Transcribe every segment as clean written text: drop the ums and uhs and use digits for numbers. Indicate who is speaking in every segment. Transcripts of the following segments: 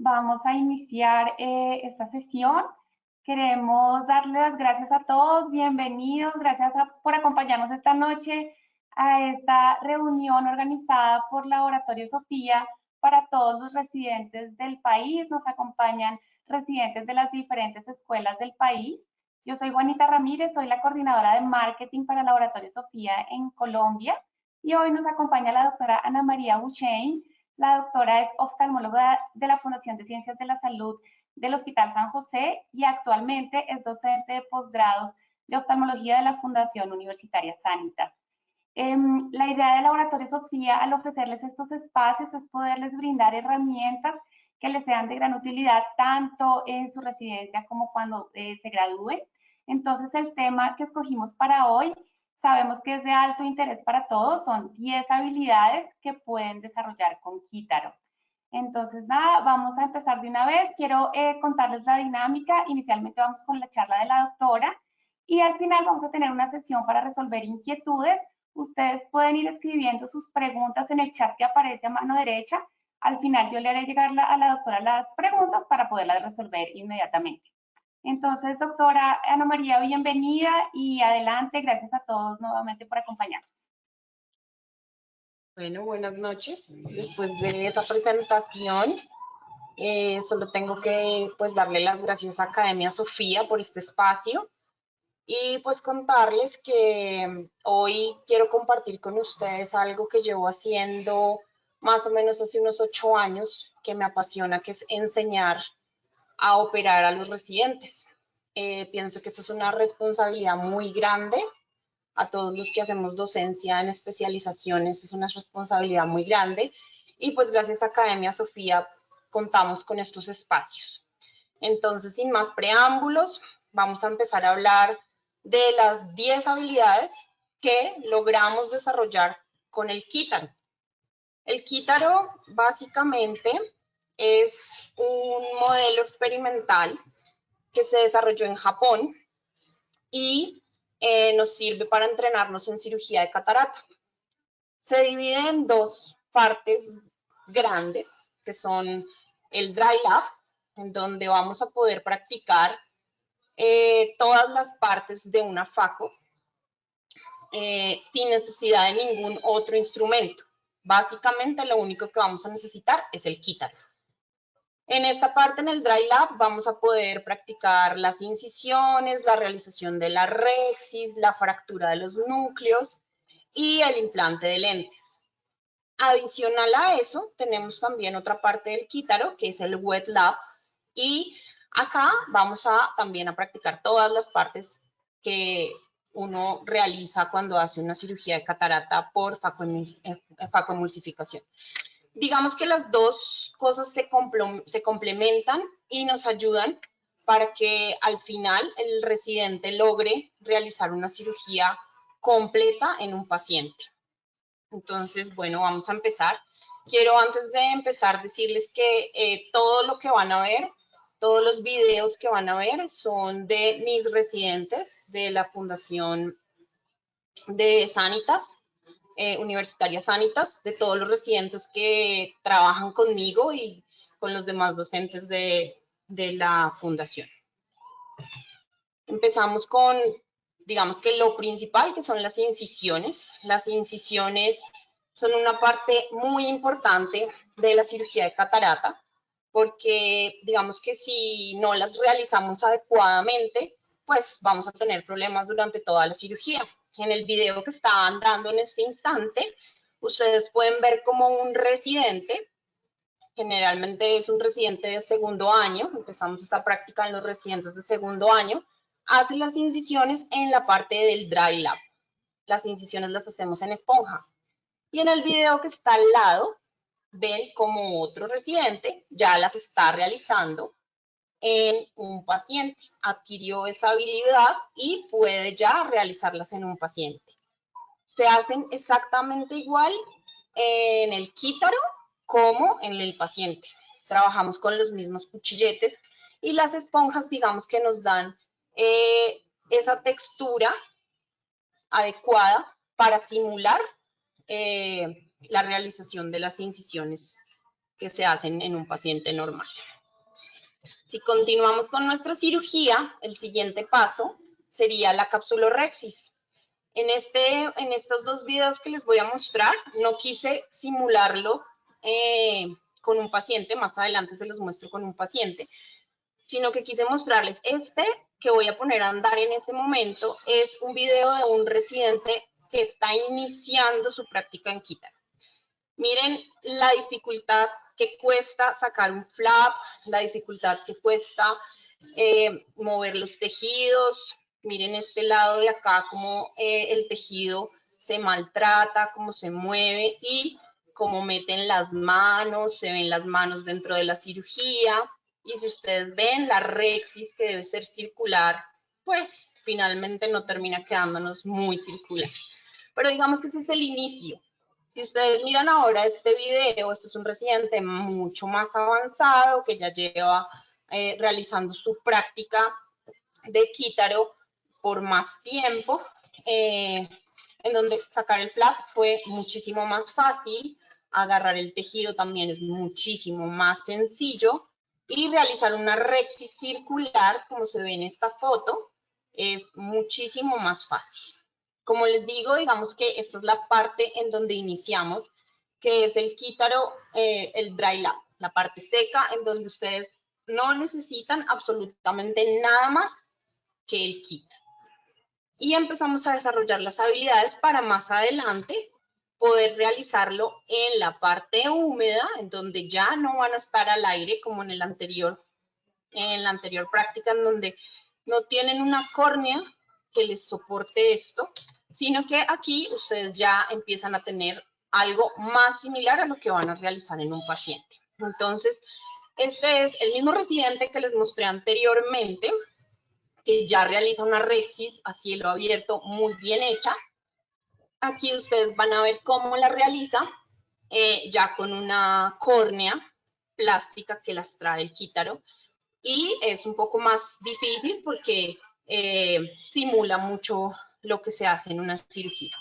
Speaker 1: Vamos a iniciar esta sesión. Queremos darle las gracias a todos, bienvenidos, gracias por acompañarnos esta noche a esta reunión organizada por Laboratorio Sofía para todos los residentes del país. Nos acompañan residentes de las diferentes escuelas del país. Yo soy Juanita Ramírez, soy la coordinadora de marketing para Laboratorio Sofía en Colombia y hoy nos acompaña la doctora Ana María Buchain. La doctora es oftalmóloga de la Fundación de Ciencias de la Salud del Hospital San José y actualmente es docente de posgrados de oftalmología de la Fundación Universitaria Sanitas. La idea del Laboratorio Sofía al ofrecerles estos espacios es poderles brindar herramientas que les sean de gran utilidad tanto en su residencia como cuando se gradúen. Entonces el tema que escogimos para hoy sabemos que es de alto interés para todos, son 10 habilidades que pueden desarrollar con Kitaro. Entonces, nada, vamos a empezar de una vez. Quiero contarles la dinámica. Inicialmente vamos con la charla de la doctora y al final vamos a tener una sesión para resolver inquietudes. Ustedes pueden ir escribiendo sus preguntas en el chat que aparece a mano derecha. Al final yo le haré llegar a la doctora las preguntas para poderlas resolver inmediatamente. Entonces, doctora Ana María, bienvenida y adelante. Gracias a todos nuevamente por acompañarnos.
Speaker 2: Bueno, buenas noches. Después de esa presentación, solo tengo que darle las gracias a Academia Sofía por este espacio y contarles que hoy quiero compartir con ustedes algo que llevo haciendo más o menos hace unos 8 años, que me apasiona, que es enseñar a operar a los residentes. Pienso que esto es una responsabilidad muy grande. A todos los que hacemos docencia en especializaciones es una responsabilidad muy grande y gracias a Academia Sofía contamos con estos espacios. Entonces, sin más preámbulos, vamos a empezar a hablar de las 10 habilidades que logramos desarrollar con el Kitaro. El Kitaro básicamente es un modelo experimental que se desarrolló en Japón y nos sirve para entrenarnos en cirugía de catarata. Se divide en dos partes grandes, que son el Dry Lab, en donde vamos a poder practicar todas las partes de una FACO sin necesidad de ningún otro instrumento. Básicamente lo único que vamos a necesitar es el Kitaro. En esta parte, en el Dry Lab, vamos a poder practicar las incisiones, la realización de la rexis, la fractura de los núcleos y el implante de lentes. Adicional a eso, tenemos también otra parte del Kitaro, que es el Wet Lab, y acá vamos también a practicar todas las partes que uno realiza cuando hace una cirugía de catarata por facoemulsificación. Digamos que las dos cosas se complementan y nos ayudan para que al final el residente logre realizar una cirugía completa en un paciente. Entonces, bueno, vamos a empezar. Quiero antes de empezar decirles que todo lo que van a ver, todos los videos que van a ver son de mis residentes de la Fundación de Sanitas. Universitaria Sanitas, de todos los residentes que trabajan conmigo y con los demás docentes de la fundación. Empezamos con, digamos que lo principal, que son las incisiones. Las incisiones son una parte muy importante de la cirugía de catarata, porque digamos que si no las realizamos adecuadamente, vamos a tener problemas durante toda la cirugía. En el video que están dando en este instante, ustedes pueden ver como un residente, generalmente es un residente de segundo año, empezamos esta práctica en los residentes de segundo año, hace las incisiones en la parte del Dry Lab. Las incisiones las hacemos en esponja. Y en el video que está al lado, ven como otro residente ya las está realizando en un paciente, adquirió esa habilidad y puede ya realizarlas en un paciente. Se hacen exactamente igual en el Kitaro como en el paciente. Trabajamos con los mismos cuchilletes y las esponjas, digamos que nos dan esa textura adecuada para simular la realización de las incisiones que se hacen en un paciente normal. Si continuamos con nuestra cirugía, el siguiente paso sería la capsulorhexis. En estos dos videos que les voy a mostrar, no quise simularlo con un paciente, más adelante se los muestro con un paciente, sino que quise mostrarles este que voy a poner a andar en este momento, es un video de un residente que está iniciando su práctica en Kitaro. Miren la dificultad que cuesta sacar un flap, la dificultad que cuesta mover los tejidos. Miren este lado de acá, cómo el tejido se maltrata, cómo se mueve y cómo meten las manos, se ven las manos dentro de la cirugía. Y si ustedes ven la rexis, que debe ser circular, pues finalmente no termina quedándonos muy circular. Pero digamos que ese es el inicio. Si ustedes miran ahora este video, este es un residente mucho más avanzado que ya lleva realizando su práctica de Kitaro por más tiempo, en donde sacar el flap fue muchísimo más fácil, agarrar el tejido también es muchísimo más sencillo y realizar una rexis circular, como se ve en esta foto, es muchísimo más fácil. Como les digo, digamos que esta es la parte en donde iniciamos, que es el Kitaro, el dry lab, la parte seca, en donde ustedes no necesitan absolutamente nada más que el kit. Y empezamos a desarrollar las habilidades para más adelante poder realizarlo en la parte húmeda, en donde ya no van a estar al aire como en la anterior práctica, en donde no tienen una córnea que les soporte esto, sino que aquí ustedes ya empiezan a tener algo más similar a lo que van a realizar en un paciente. Entonces, este es el mismo residente que les mostré anteriormente, que ya realiza una rexis a cielo abierto muy bien hecha. Aquí ustedes van a ver cómo la realiza, ya con una córnea plástica que las trae el Kitaro. Y es un poco más difícil porque simula mucho lo que se hace en una cirugía.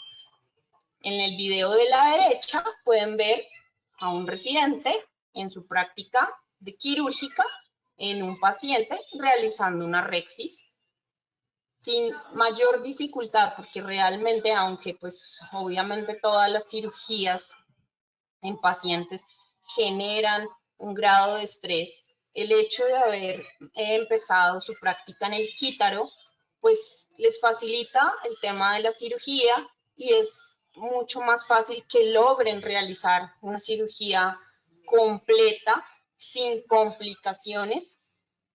Speaker 2: En el video de la derecha pueden ver a un residente en su práctica de quirúrgica en un paciente realizando una rexis sin mayor dificultad, porque realmente, aunque pues obviamente todas las cirugías en pacientes generan un grado de estrés, el hecho de haber empezado su práctica en el Kitaro, pues les facilita el tema de la cirugía y es mucho más fácil que logren realizar una cirugía completa, sin complicaciones,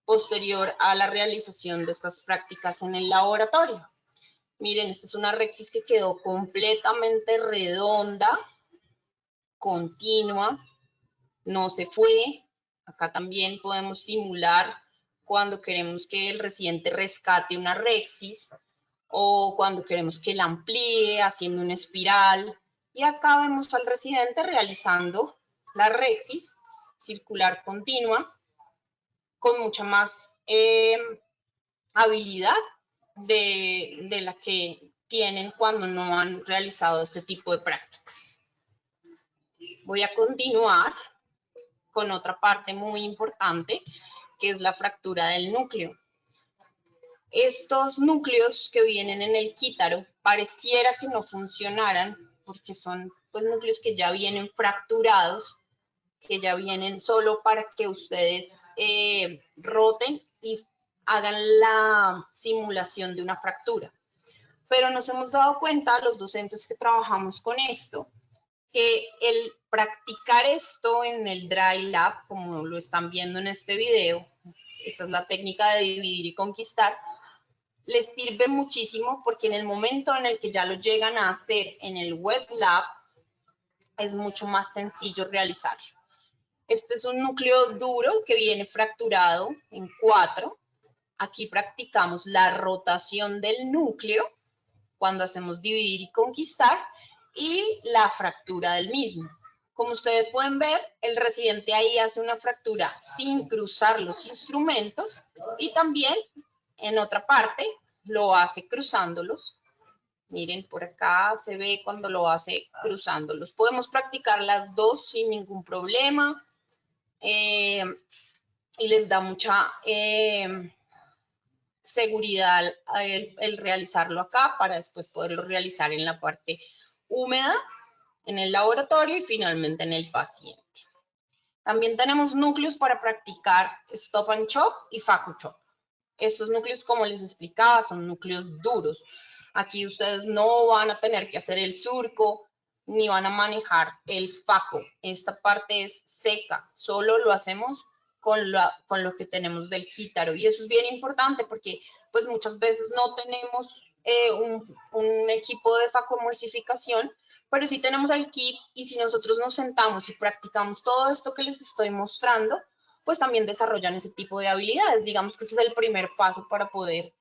Speaker 2: posterior a la realización de estas prácticas en el laboratorio. Miren, esta es una rexis que quedó completamente redonda, continua, no se fue. Acá también podemos simular cuando queremos que el residente rescate una rexis o cuando queremos que la amplíe haciendo una espiral. Y acá vemos al residente realizando la rexis circular continua con mucha más habilidad de la que tienen cuando no han realizado este tipo de prácticas. Voy a continuar con otra parte muy importante, que es la fractura del núcleo. Estos núcleos que vienen en el Kitaro pareciera que no funcionaran porque son pues núcleos que ya vienen fracturados, que ya vienen solo para que ustedes roten y hagan la simulación de una fractura. Pero nos hemos dado cuenta, los docentes que trabajamos con esto, que el practicar esto en el dry lab, como lo están viendo en este video, esa es la técnica de dividir y conquistar, les sirve muchísimo porque en el momento en el que ya lo llegan a hacer en el wet lab, es mucho más sencillo realizarlo. Este es un núcleo duro que viene fracturado en 4. Aquí practicamos la rotación del núcleo cuando hacemos dividir y conquistar y la fractura del mismo. Como ustedes pueden ver, el residente ahí hace una fractura sin cruzar los instrumentos y también en otra parte lo hace cruzándolos. Miren, por acá se ve cuando lo hace cruzándolos. Podemos practicar las dos sin ningún problema. y les da mucha seguridad el realizarlo acá para después poderlo realizar en la parte húmeda, en el laboratorio y finalmente en el paciente. También tenemos núcleos para practicar Stop and Chop y Facu Chop. Estos núcleos, como les explicaba, son núcleos duros. Aquí ustedes no van a tener que hacer el surco ni van a manejar el faco. Esta parte es seca, solo lo hacemos con lo que tenemos del quítaro. Y eso es bien importante porque pues muchas veces no tenemos un equipo de facoemulsificación, pero sí tenemos el kit y si nosotros nos sentamos y practicamos todo esto que les estoy mostrando, pues también desarrollan ese tipo de habilidades. Digamos que este es el primer paso para poder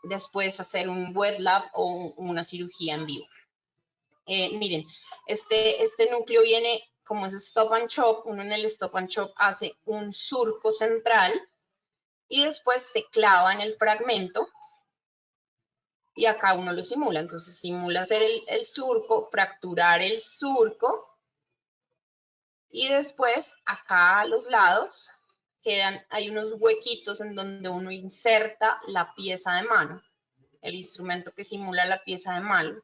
Speaker 2: después hacer un wet lab o una cirugía en vivo. Miren, este núcleo viene, como es Stop and Chop, uno en el Stop and Chop hace un surco central y después se clava en el fragmento y acá uno lo simula. Entonces simula hacer el surco, fracturar el surco y después acá a los lados hay unos huequitos en donde uno inserta la pieza de mano, el instrumento que simula la pieza de mano,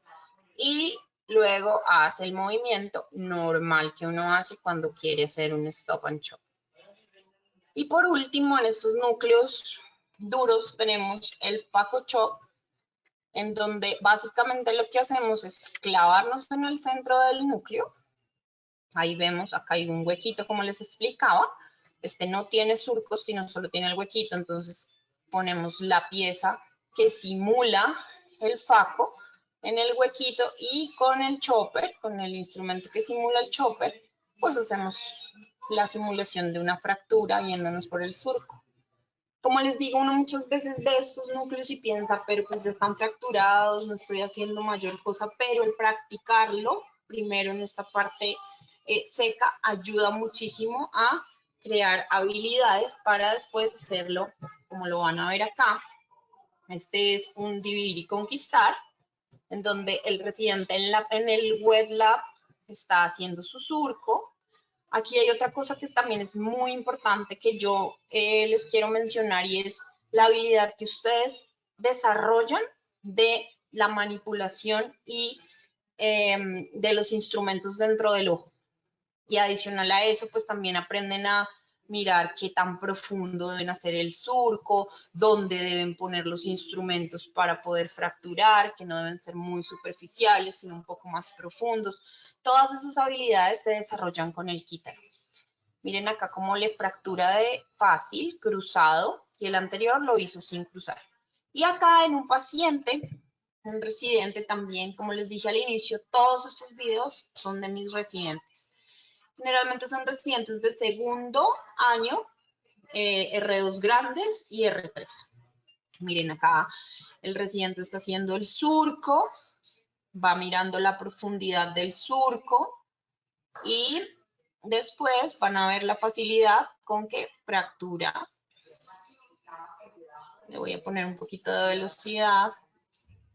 Speaker 2: y luego hace el movimiento normal que uno hace cuando quiere hacer un Stop and Chop. Y por último, en estos núcleos duros tenemos el Faco Chop, en donde básicamente lo que hacemos es clavarnos en el centro del núcleo. Ahí vemos, acá hay un huequito como les explicaba. Este no tiene surcos, sino solo tiene el huequito. Entonces ponemos la pieza que simula el faco en el huequito y con el chopper, con el instrumento que simula el chopper, pues hacemos la simulación de una fractura yéndonos por el surco. Como les digo, uno muchas veces ve estos núcleos y piensa, pero pues ya están fracturados, no estoy haciendo mayor cosa, pero el practicarlo primero en esta parte seca ayuda muchísimo a crear habilidades para después hacerlo, como lo van a ver acá. Este es un dividir y conquistar, en donde el residente en el wet lab está haciendo su surco. Aquí hay otra cosa que también es muy importante que yo les quiero mencionar y es la habilidad que ustedes desarrollan de la manipulación y de los instrumentos dentro del ojo. Y adicional a eso, pues también aprenden a mirar qué tan profundo deben hacer el surco, dónde deben poner los instrumentos para poder fracturar, que no deben ser muy superficiales, sino un poco más profundos. Todas esas habilidades se desarrollan con el quítaro. Miren acá cómo le fractura de fácil, cruzado, y el anterior lo hizo sin cruzar. Y acá en un paciente, un residente también, como les dije al inicio, todos estos videos son de mis residentes. Generalmente son residentes de segundo año, R2 grandes y R3. Miren acá, el residente está haciendo el surco, va mirando la profundidad del surco y después van a ver la facilidad con que fractura. Le voy a poner un poquito de velocidad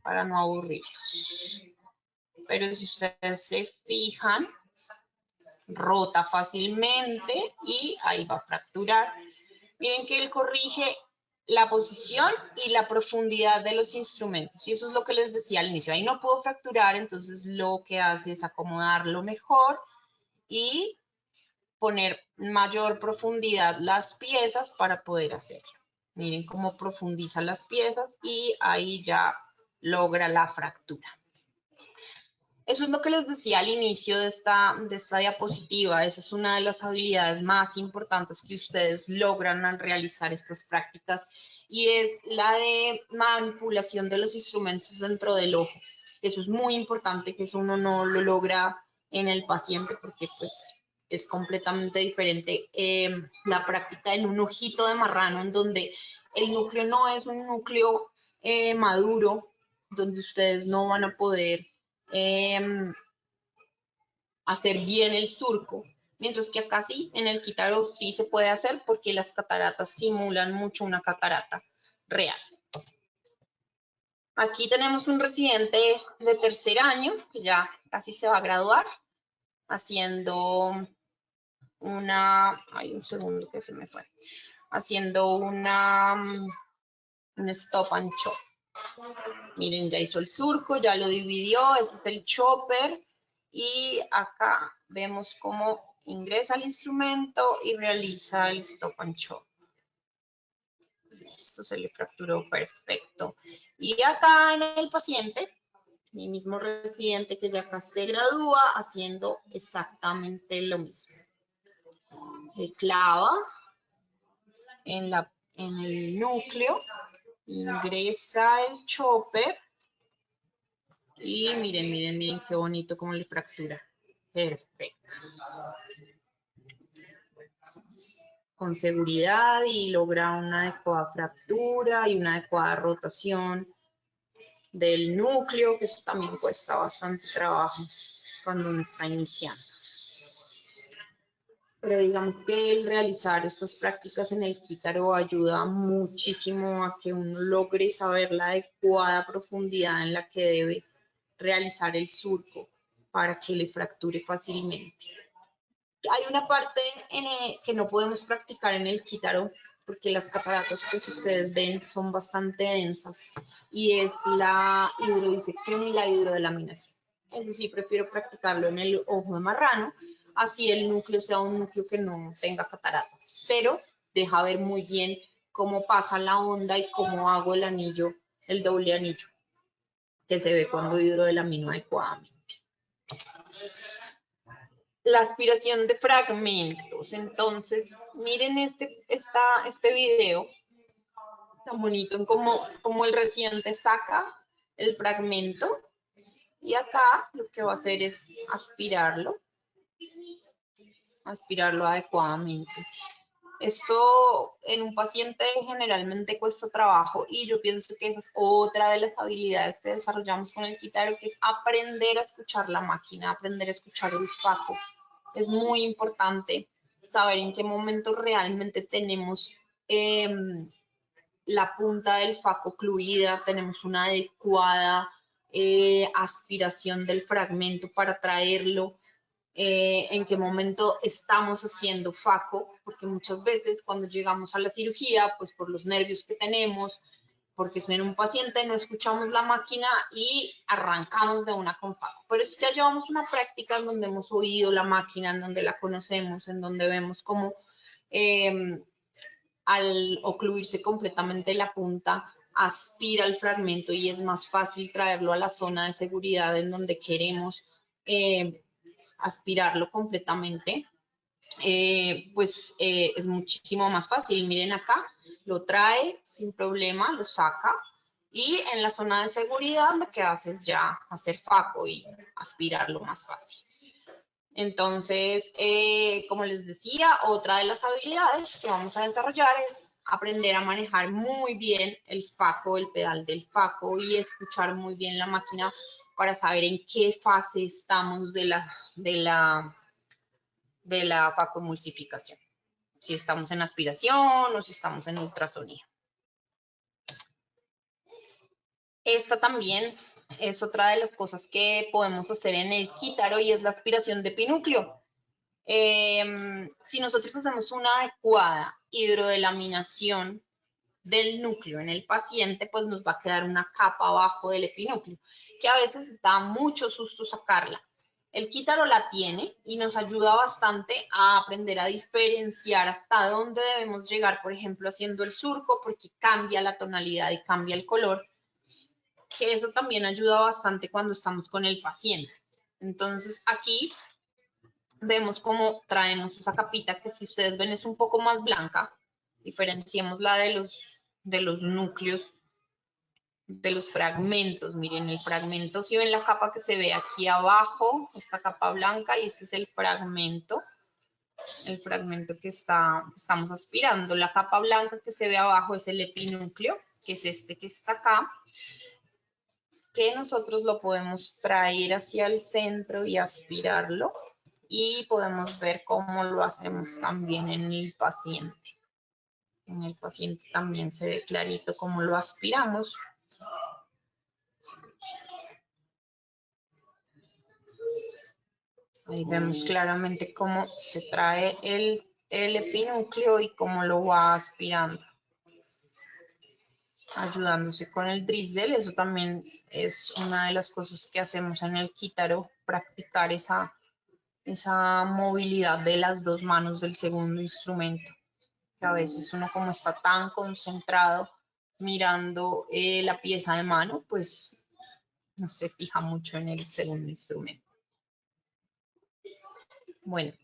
Speaker 2: para no aburrirlos. Pero si ustedes se fijan, rota fácilmente y ahí va a fracturar. Miren que él corrige la posición y la profundidad de los instrumentos. Y eso es lo que les decía al inicio. Ahí no pudo fracturar, entonces lo que hace es acomodarlo mejor y poner mayor profundidad las piezas para poder hacerlo. Miren cómo profundiza las piezas y ahí ya logra la fractura. Eso es lo que les decía al inicio de esta diapositiva. Esa es una de las habilidades más importantes que ustedes logran al realizar estas prácticas y es la de manipulación de los instrumentos dentro del ojo. Eso es muy importante, que eso uno no lo logra en el paciente porque pues es completamente diferente la práctica en un ojito de marrano en donde el núcleo no es un núcleo maduro, donde ustedes no van a poder hacer bien el surco, mientras que acá sí, en el quítaro sí se puede hacer porque las cataratas simulan mucho una catarata real. Aquí tenemos un residente de tercer año que ya casi se va a graduar haciendo un segundo que se me fue, haciendo un stop and chop. Miren, ya hizo el surco, ya lo dividió, este es el chopper y acá vemos cómo ingresa el instrumento y realiza el stop and chop. Esto se le fracturó perfecto. Y acá en el paciente, mi mismo residente que ya acá se gradúa haciendo exactamente lo mismo. Se clava en el núcleo, ingresa el chopper y miren qué bonito como le fractura. Perfecto. Con seguridad y logra una adecuada fractura y una adecuada rotación del núcleo, que eso también cuesta bastante trabajo cuando uno está iniciando. Pero digamos que el realizar estas prácticas en el Kítaro ayuda muchísimo a que uno logre saber la adecuada profundidad en la que debe realizar el surco para que le fracture fácilmente. Hay una parte que no podemos practicar en el Kítaro porque las cataratas que ustedes ven son bastante densas y es la hidrodisección y la hidrodelaminación. Eso sí, prefiero practicarlo en el ojo de marrano, así el núcleo sea un núcleo que no tenga cataratas, pero deja ver muy bien cómo pasa la onda y cómo hago el anillo, el doble anillo, que se ve cuando hidrodelamino adecuadamente. La aspiración de fragmentos. Entonces, miren este video tan bonito en cómo el residente saca el fragmento y acá lo que va a hacer es aspirarlo adecuadamente. Esto en un paciente generalmente cuesta trabajo y yo pienso que esa es otra de las habilidades que desarrollamos con el Kítaro, que es aprender a escuchar la máquina, aprender a escuchar el faco. Es muy importante saber en qué momento realmente tenemos la punta del faco ocluida, tenemos una adecuada aspiración del fragmento para traerlo, en qué momento estamos haciendo faco, porque muchas veces cuando llegamos a la cirugía, pues por los nervios que tenemos, porque en un paciente no escuchamos la máquina y arrancamos de una con faco. Pero eso ya llevamos una práctica en donde hemos oído la máquina, en donde la conocemos, en donde vemos cómo al ocluirse completamente la punta, aspira el fragmento y es más fácil traerlo a la zona de seguridad en donde queremos aspirarlo completamente, es muchísimo más fácil. Miren acá, lo trae sin problema, lo saca y en la zona de seguridad lo que hace es ya hacer faco y aspirarlo más fácil. Entonces, como les decía, otra de las habilidades que vamos a desarrollar es aprender a manejar muy bien el faco, el pedal del faco y escuchar muy bien la máquina para saber en qué fase estamos de la facoemulsificación. Si estamos en aspiración o si estamos en ultrasonido. Esta también es otra de las cosas que podemos hacer en el Kítaro y es la aspiración de epinúcleo. Si nosotros hacemos una adecuada hidrodelaminación del núcleo en el paciente, pues nos va a quedar una capa abajo del epinúcleo, que a veces da mucho susto sacarla. El Kítaro la tiene y nos ayuda bastante a aprender a diferenciar hasta dónde debemos llegar, por ejemplo, haciendo el surco, porque cambia la tonalidad y cambia el color, que eso también ayuda bastante cuando estamos con el paciente. Entonces, aquí vemos cómo traemos esa capita que si ustedes ven es un poco más blanca. Diferenciemos la de los núcleos, de los fragmentos. Miren el fragmento, si ven la capa que se ve aquí abajo, esta capa blanca, y este es el fragmento que estamos aspirando. La capa blanca que se ve abajo es el epinúcleo, que es este que está acá, que nosotros lo podemos traer hacia el centro y aspirarlo. Y podemos ver cómo lo hacemos también en el paciente. En el paciente también se ve clarito cómo lo aspiramos. Ahí vemos claramente cómo se trae el epinúcleo y cómo lo va aspirando, ayudándose con el Drissel. Eso también es una de las cosas que hacemos en el Kitaro, practicar esa movilidad de las dos manos del segundo instrumento, que a veces uno como está tan concentrado mirando la pieza de mano, pues no se fija mucho en el segundo instrumento. Bueno,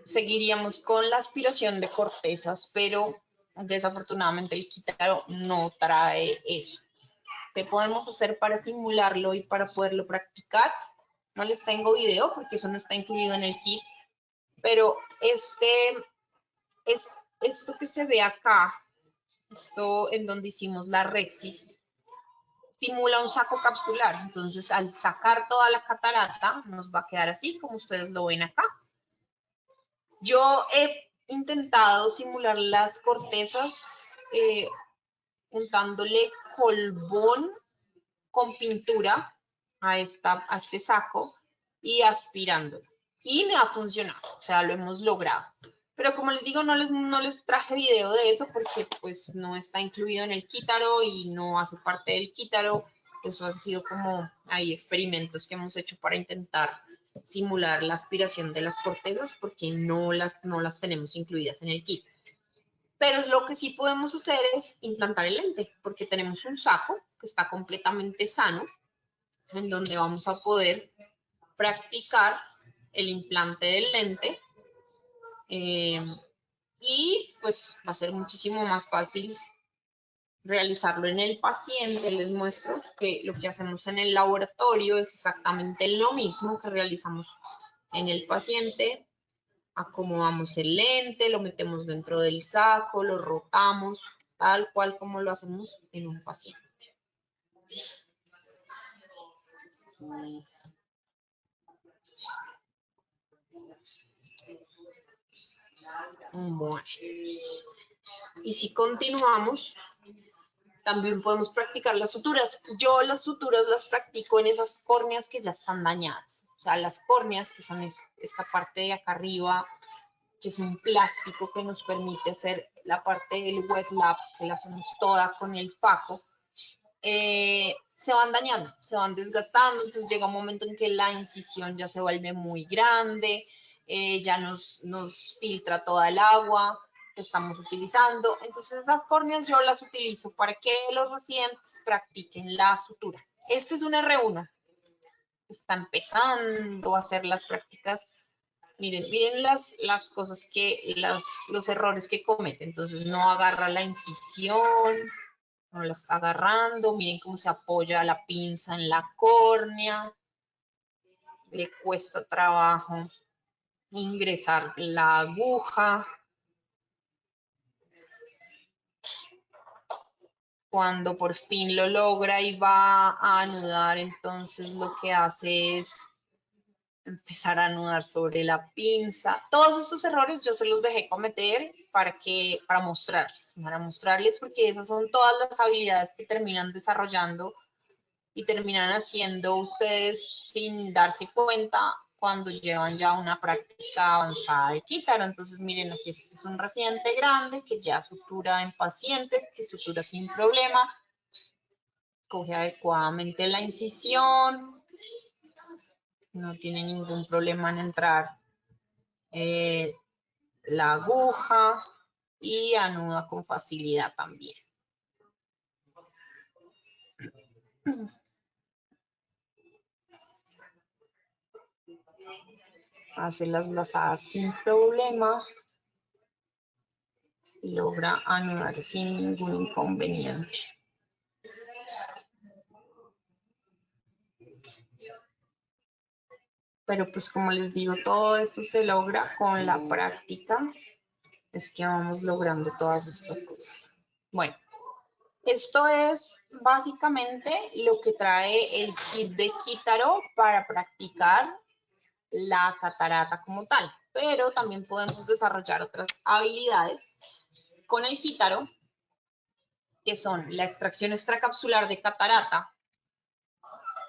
Speaker 2: seguiríamos con la aspiración de cortezas, pero desafortunadamente el Kitaro no trae eso. ¿Qué podemos hacer para simularlo y para poderlo practicar? No les tengo video porque eso no está incluido en el kit, pero esto que se ve acá, esto en donde hicimos la Rexis, simula un saco capsular. Entonces, al sacar toda la catarata, nos va a quedar así, como ustedes lo ven acá. Yo he intentado simular las cortezas untándole colbón con pintura a este saco y aspirándolo. Y me ha funcionado, o sea, lo hemos logrado. Pero como les digo, no les traje video de eso porque pues no está incluido en el Kitaro y no hace parte del Kitaro. Eso han sido como hay experimentos que hemos hecho para intentar simular la aspiración de las cortezas porque no las tenemos incluidas en el kit. Pero lo que sí podemos hacer es implantar el lente porque tenemos un saco que está completamente sano en donde vamos a poder practicar el implante del lente y pues va a ser muchísimo más fácil realizarlo en el paciente. Les muestro que lo que hacemos en el laboratorio es exactamente lo mismo que realizamos en el paciente. Acomodamos el lente, lo metemos dentro del saco, lo rotamos, tal cual como lo hacemos en un paciente. Bueno. Y si continuamos, también podemos practicar las suturas. Yo las suturas las practico en esas córneas que ya están dañadas. O sea, las córneas, que son esta parte de acá arriba, que es un plástico que nos permite hacer la parte del wet lab, que la hacemos toda con el faco, se van dañando, se van desgastando, entonces llega un momento en que la incisión ya se vuelve muy grande, ya nos filtra toda el agua que estamos utilizando. Entonces las córneas yo las utilizo para que los residentes practiquen la sutura. Este es un R1, está empezando a hacer las prácticas. Miren las cosas los errores que comete. Entonces no agarra la incisión, no la está agarrando. Miren cómo se apoya la pinza en la córnea. Le cuesta trabajo ingresar la aguja. Cuando por fin lo logra y va a anudar, entonces lo que hace es empezar a anudar sobre la pinza. Todos estos errores yo se los dejé cometer para mostrarles porque esas son todas las habilidades que terminan desarrollando y terminan haciendo ustedes sin darse cuenta cuando llevan ya una práctica avanzada de Kitaro. Entonces, miren, aquí este es un residente grande que ya sutura en pacientes, que sutura sin problema, coge adecuadamente la incisión, no tiene ningún problema en entrar la aguja y anuda con facilidad también. Hace las lazadas sin problema y logra anudar sin ningún inconveniente. Pero pues como les digo, todo esto se logra con la práctica. Es que vamos logrando todas estas cosas. Bueno, esto es básicamente lo que trae el kit de Kitaro para practicar la catarata como tal. Pero también podemos desarrollar otras habilidades con el Kitaro, que son la extracción extracapsular de catarata.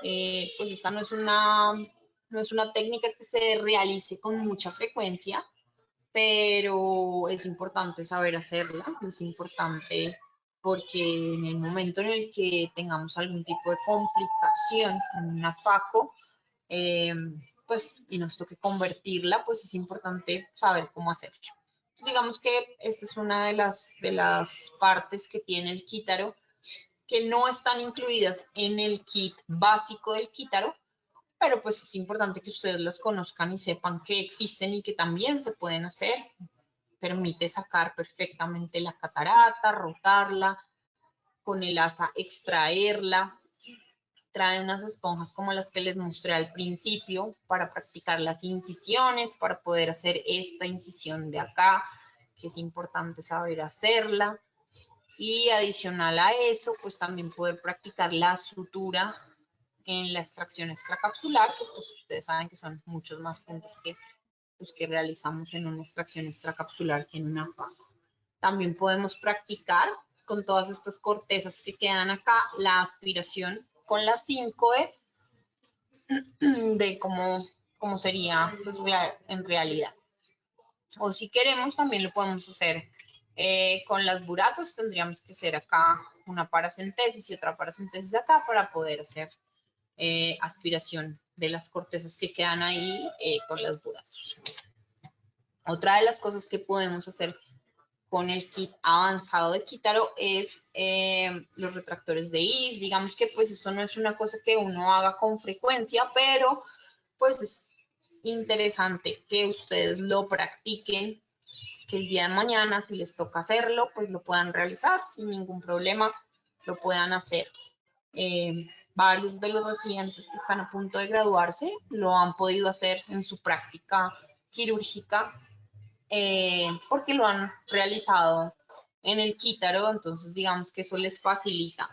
Speaker 2: Pues esta no es una no es una técnica que se realice con mucha frecuencia, pero es importante saber hacerla, es importante porque en el momento en el que tengamos algún tipo de complicación en una FACO, eh, pues, y nos toque convertirla, pues es importante saber cómo hacerlo. Entonces, digamos que esta es una de las partes que tiene el Kitaro que no están incluidas en el kit básico del Kitaro, pero pues es importante que ustedes las conozcan y sepan que existen y que también se pueden hacer. Permite sacar perfectamente la catarata, rotarla, con el asa extraerla. Trae unas esponjas como las que les mostré al principio para practicar las incisiones, para poder hacer esta incisión de acá, que es importante saber hacerla. Y adicional a eso, pues también poder practicar la sutura en la extracción extracapsular, que pues ustedes saben que son muchos más puntos que los que realizamos en una extracción extracapsular que en una FACO. También podemos practicar con todas estas cortezas que quedan acá la aspiración con la 5E de cómo sería pues, en realidad. O si queremos, también lo podemos hacer con las buratos. Tendríamos que hacer acá una paracentesis y otra paracentesis acá para poder hacer aspiración de las cortezas que quedan ahí con las buratos. Otra de las cosas que podemos hacer con el kit avanzado de Kitaro es los retractores de iris. Digamos que pues esto no es una cosa que uno haga con frecuencia, pero pues es interesante que ustedes lo practiquen, que el día de mañana si les toca hacerlo, pues lo puedan realizar sin ningún problema, lo puedan hacer. Varios de los residentes que están a punto de graduarse lo han podido hacer en su práctica quirúrgica porque lo han realizado en el Kitaro, entonces digamos que eso les facilita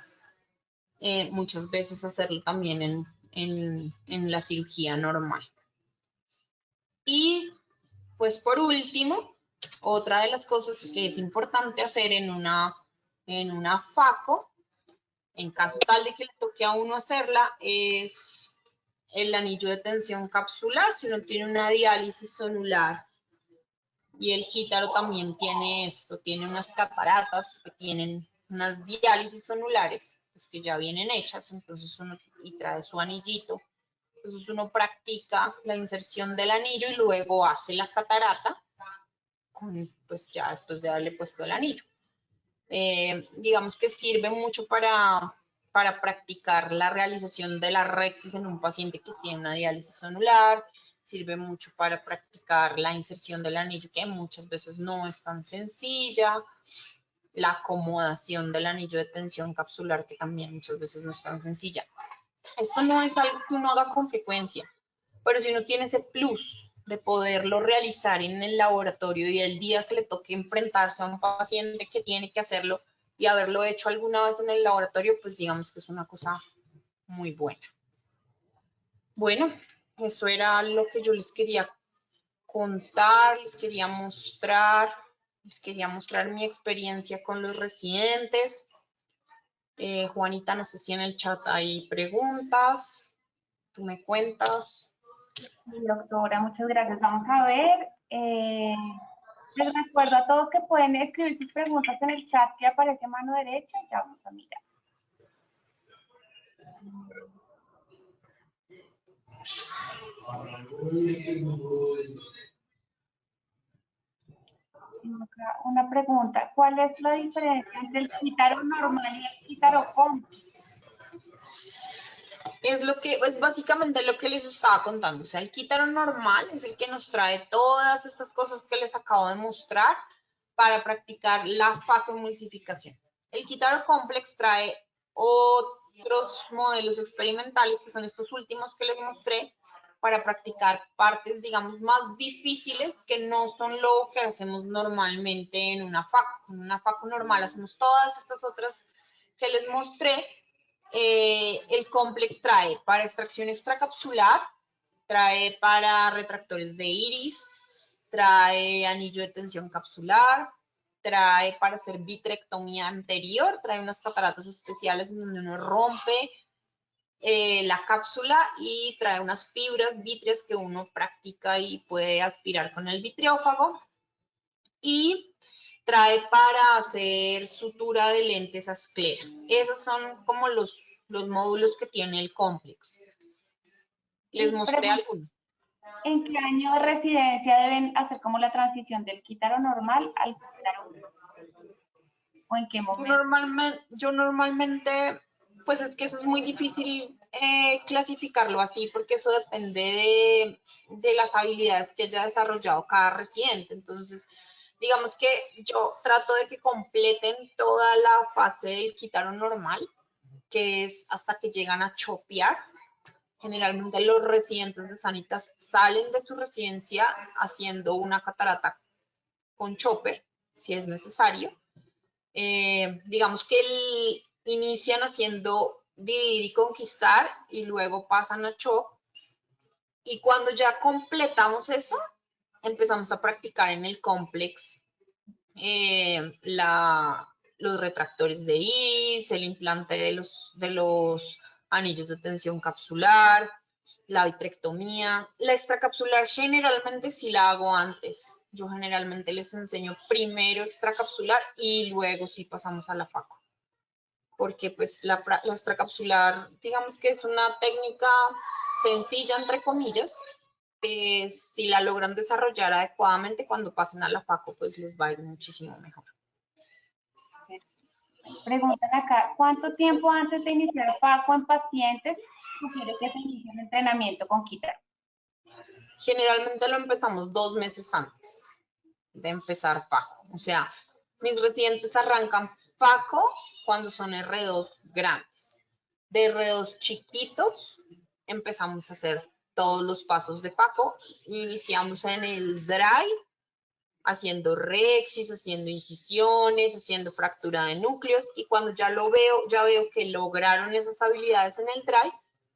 Speaker 2: muchas veces hacerlo también en la cirugía normal. Y pues por último, otra de las cosas que es importante hacer en una FACO, en caso tal de que le toque a uno hacerla, es el anillo de tensión capsular. Si uno tiene una diálisis sonular, y el Kitaro también tiene esto, tiene unas cataratas que tienen unas diálisis sonulares, pues que ya vienen hechas, entonces uno y trae su anillito. Entonces uno practica la inserción del anillo y luego hace la catarata, pues ya después de haberle puesto el anillo. Digamos que sirve mucho para practicar la realización de la rexis en un paciente que tiene una diálisis sonular, sirve mucho para practicar la inserción del anillo, que muchas veces no es tan sencilla, la acomodación del anillo de tensión capsular, que también muchas veces no es tan sencilla. Esto no es algo que uno haga con frecuencia, pero si uno tiene ese plus de poderlo realizar en el laboratorio y el día que le toque enfrentarse a un paciente que tiene que hacerlo y haberlo hecho alguna vez en el laboratorio, pues digamos que es una cosa muy buena. Bueno, eso era lo que yo les quería contar, les quería mostrar mi experiencia con los residentes. Juanita, no sé si en el chat hay preguntas, tú me cuentas.
Speaker 1: Sí, doctora, muchas gracias. Vamos a ver. Les recuerdo a todos que pueden escribir sus preguntas en el chat que aparece a mano derecha. Ya vamos a mirar. Tengo acá una pregunta. ¿Cuál es la diferencia entre el Kitaro normal y el Kitaro complex?
Speaker 2: Es básicamente lo que les estaba contando. O sea, el Kitaro normal es el que nos trae todas estas cosas que les acabo de mostrar para practicar la facoemulsificación. El Kitaro Complex trae otros modelos experimentales, que son estos últimos que les mostré, para practicar partes, digamos, más difíciles que no son lo que hacemos normalmente en una faco. En una faco normal hacemos todas estas otras que les mostré. El complex trae para extracción extracapsular, trae para retractores de iris, trae anillo de tensión capsular, trae para hacer vitrectomía anterior, trae unas cataratas especiales en donde uno rompe la cápsula y trae unas fibras vítreas que uno practica y puede aspirar con el vitriófago. Y trae para hacer sutura de lentes a esclera. Esos son como los módulos que tiene el complex. Les mostré algunos.
Speaker 1: ¿En qué año de residencia deben hacer como la transición del Kitaro normal al Kitaro? ¿O en qué momento?
Speaker 2: Yo normalmente, pues es que eso es muy difícil clasificarlo así, porque eso depende de las habilidades que haya desarrollado cada residente. Entonces, digamos que yo trato de que completen toda la fase del Kitaro normal, que es hasta que llegan a chopear. Generalmente los residentes de Sanitas salen de su residencia haciendo una catarata con chopper, si es necesario. Digamos que inician haciendo dividir y conquistar y luego pasan a chop. Y cuando ya completamos eso, empezamos a practicar en el complex los retractores de iris, el implante de los anillos de tensión capsular, la vitrectomía. La extracapsular generalmente sí la hago antes. Yo generalmente les enseño primero extracapsular y luego sí pasamos a la faco. Porque pues la extracapsular, digamos que es una técnica sencilla, entre comillas. Si la logran desarrollar adecuadamente, cuando pasen a la faco, pues les va a ir muchísimo mejor.
Speaker 1: Preguntan acá, ¿cuánto tiempo antes de iniciar FACO en pacientes sugiere que se inicie un entrenamiento con Kitaro?
Speaker 2: Generalmente lo empezamos 2 meses antes de empezar FACO. O sea, mis residentes arrancan FACO cuando son R2 grandes. De R2 chiquitos empezamos a hacer todos los pasos de FACO. Iniciamos en el dry, haciendo rexis, haciendo incisiones, haciendo fractura de núcleos, y cuando ya veo que lograron esas habilidades en el dry,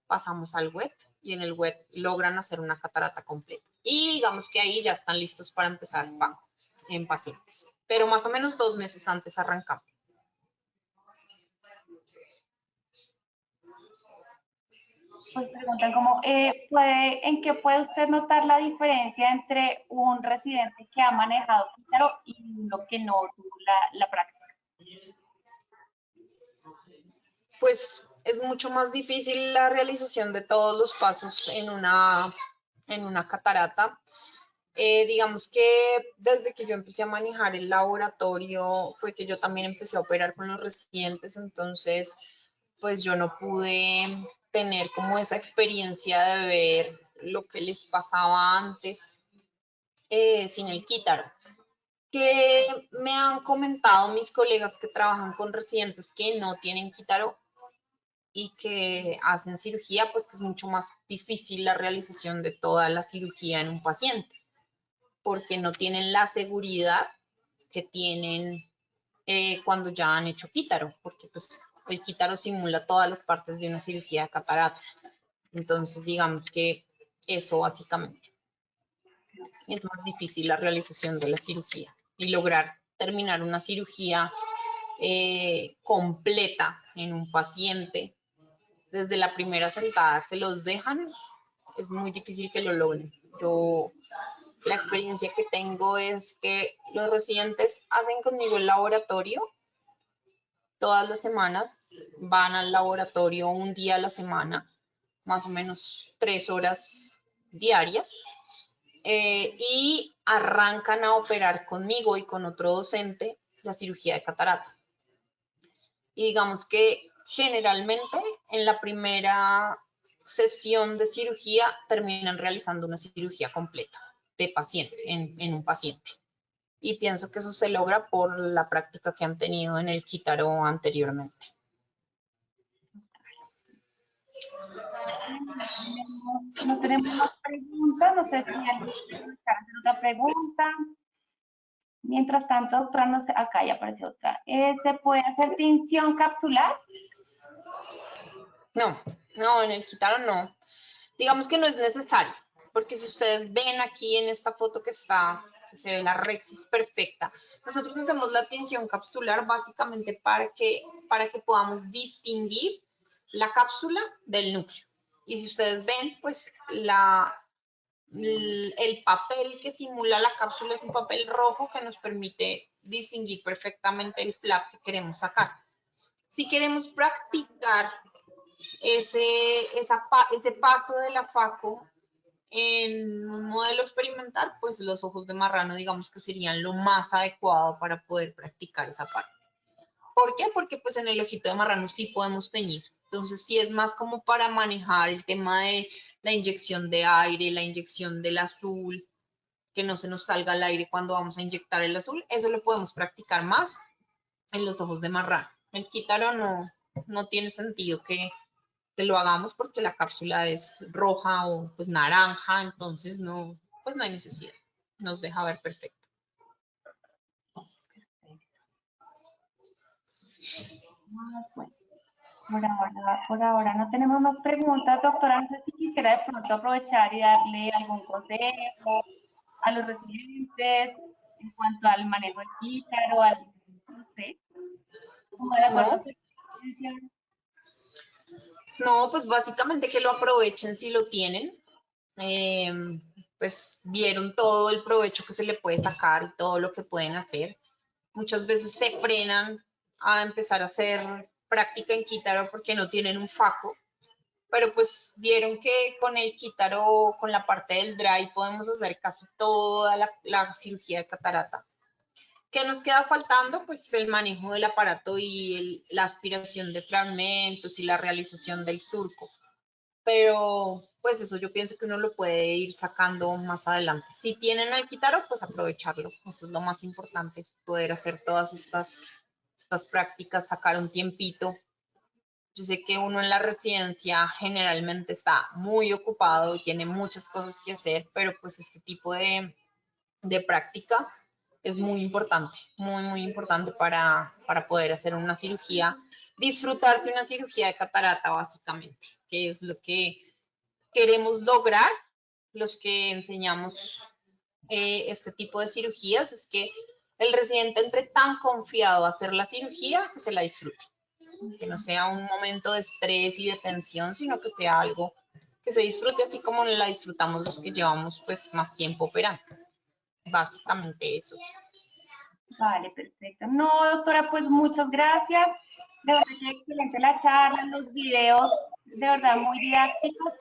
Speaker 2: pasamos al wet, y en el wet logran hacer una catarata completa. Y digamos que ahí ya están listos para empezar FACO en pacientes. Pero más o menos 2 meses antes arrancamos.
Speaker 1: Pues preguntan como, ¿en qué puede usted notar la diferencia entre un residente que ha manejado Kitaro y uno que no tuvo la práctica?
Speaker 2: Pues es mucho más difícil la realización de todos los pasos en una catarata. Digamos que desde que yo empecé a manejar el laboratorio fue que yo también empecé a operar con los residentes, entonces pues yo no pude tener como esa experiencia de ver lo que les pasaba antes sin el Kitaro. Que me han comentado mis colegas que trabajan con residentes que no tienen Kitaro y que hacen cirugía, pues que es mucho más difícil la realización de toda la cirugía en un paciente, porque no tienen la seguridad que tienen cuando ya han hecho Kitaro, porque pues el Kitaro simula todas las partes de una cirugía de catarata. Entonces, digamos que eso básicamente es más difícil la realización de la cirugía y lograr terminar una cirugía completa en un paciente desde la primera sentada que los dejan, es muy difícil que lo logren. La experiencia que tengo es que los residentes hacen conmigo el laboratorio todas las semanas, van al laboratorio un día a la semana, más o menos 3 horas diarias, y arrancan a operar conmigo y con otro docente la cirugía de catarata. Y digamos que generalmente en la primera sesión de cirugía terminan realizando una cirugía completa de paciente, en un paciente. Y pienso que eso se logra por la práctica que han tenido en el Kitaro anteriormente.
Speaker 1: No tenemos más preguntas, no sé si alguien quiere hacer otra pregunta. Mientras tanto, doctora, no sé, acá ya apareció otra. ¿Se puede hacer tinción capsular?
Speaker 2: No, en el Kitaro no. Digamos que no es necesario, porque si ustedes ven aquí en esta foto que se ve la rexis perfecta, nosotros hacemos la tinción capsular básicamente para que podamos distinguir la cápsula del núcleo. Y si ustedes ven, pues el papel que simula la cápsula es un papel rojo que nos permite distinguir perfectamente el flap que queremos sacar. Si queremos practicar ese paso de la FACO en un modelo experimental, pues los ojos de marrano digamos que serían lo más adecuado para poder practicar esa parte. ¿Por qué? Porque pues en el ojito de marrano sí podemos teñir. Entonces sí es más como para manejar el tema de la inyección de aire, la inyección del azul, que no se nos salga el aire cuando vamos a inyectar el azul. Eso lo podemos practicar más en los ojos de marrano. El quítaro no tiene sentido que lo hagamos porque la cápsula es roja o pues naranja, entonces pues no hay necesidad. Nos deja ver perfecto.
Speaker 1: Bueno, por ahora no tenemos más preguntas, doctora. No sé si quisiera de pronto aprovechar y darle algún consejo a los residentes en cuanto al manejo del quítaro, no sé, como de acuerdo a su experiencia.
Speaker 2: No, pues básicamente que lo aprovechen si lo tienen. Pues vieron todo el provecho que se le puede sacar y todo lo que pueden hacer. Muchas veces se frenan a empezar a hacer práctica en quítaro porque no tienen un faco, pero pues vieron que con el quítaro, con la parte del dry, podemos hacer casi toda la cirugía de catarata. ¿Qué nos queda faltando? Pues el manejo del aparato y la aspiración de fragmentos y la realización del surco. Pero pues eso yo pienso que uno lo puede ir sacando más adelante. Si tienen el quítaro, pues aprovecharlo. Eso es lo más importante, poder hacer todas estas prácticas, sacar un tiempito. Yo sé que uno en la residencia generalmente está muy ocupado y tiene muchas cosas que hacer, pero pues este tipo de práctica es muy importante, muy importante para poder hacer una cirugía, disfrutar de una cirugía de catarata básicamente, que es lo que queremos lograr los que enseñamos este tipo de cirugías, es que el residente entre tan confiado a hacer la cirugía que se la disfrute, que no sea un momento de estrés y de tensión, sino que sea algo que se disfrute así como la disfrutamos los que llevamos pues más tiempo operando. Básicamente eso.
Speaker 1: Vale, perfecto. No, doctora, pues muchas gracias. De verdad que excelente la charla, los videos, de verdad muy didácticos.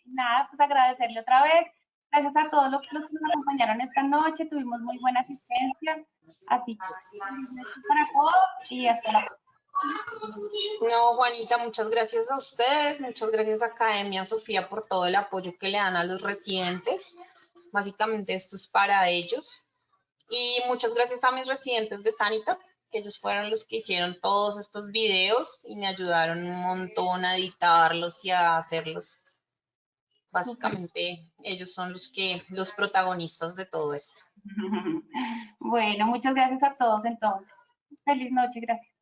Speaker 1: Nada, pues agradecerle otra vez. Gracias a todos los que nos acompañaron esta noche. Tuvimos muy buena asistencia. Así que feliz noche para todos y hasta la próxima.
Speaker 2: No, Juanita, muchas gracias a ustedes, muchas gracias a Academia Sofía por todo el apoyo que le dan a los residentes. Básicamente esto es para ellos. Y muchas gracias a mis residentes de Sanitas, que ellos fueron los que hicieron todos estos videos y me ayudaron un montón a editarlos y a hacerlos. Básicamente ellos son los protagonistas de todo esto.
Speaker 1: Bueno, muchas gracias a todos entonces. Feliz noche, gracias.